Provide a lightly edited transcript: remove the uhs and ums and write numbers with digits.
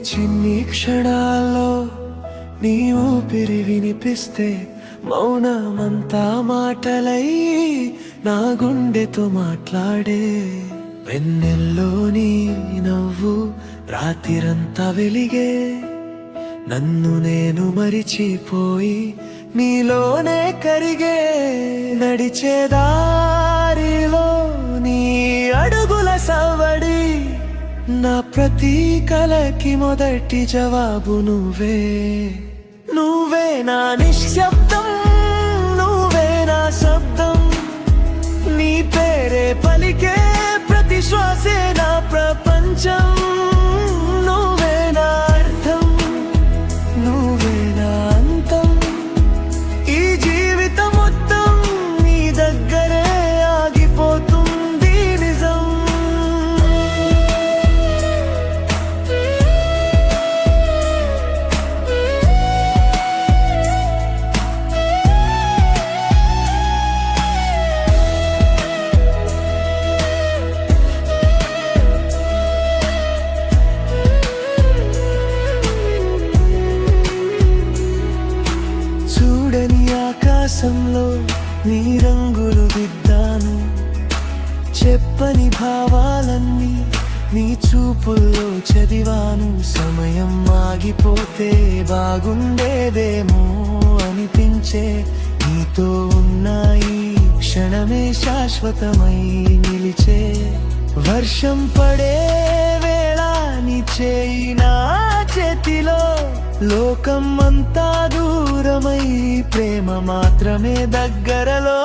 చిన్ని క్షణాల్లో నీ ఊపిరి వినిపిస్తే మౌనమంతా మాటలై నా గుండెతో మాట్లాడే. వెన్నెల్లో నీ నవ్వు రాత్రిరంతా వెలిగే, నన్ను నేను మరిచిపోయి నీలోనే కరిగే. నడిచే దారిలో నీ అడుగుల సవడి, నా ప్రతి కలకి మొదటి జవాబు నువ్వే. నువ్వే నా నిశ్శబ్దం, నువ్వే నా శబ్దం, నీ పేరే పలికే ప్రతి శ్వాసే నా ప్రపంచం. నువ్వే నా అర్థం, నువ్వే నా అంతం, ఈ జీవితం మొత్తం నీ దగ్గరే ఆగిపోతుంది నిజం. చూడని ఆకాశంలో నీ రంగులు దిద్దాను, చెప్పని భావాలన్నీ నీ చూపుల్లో చదివాను. సమయం ఆగిపోతే బాగుండేదేమో అనిపించే, నీతో ఉన్న ఈ క్షణమే శాశ్వతమై నిలిచే. వర్షం పడే వేళ నీ చేయి నా చేతిలో, లోకం అంతా దూరమై ప్రేమ మాత్రమే దగ్గరలో.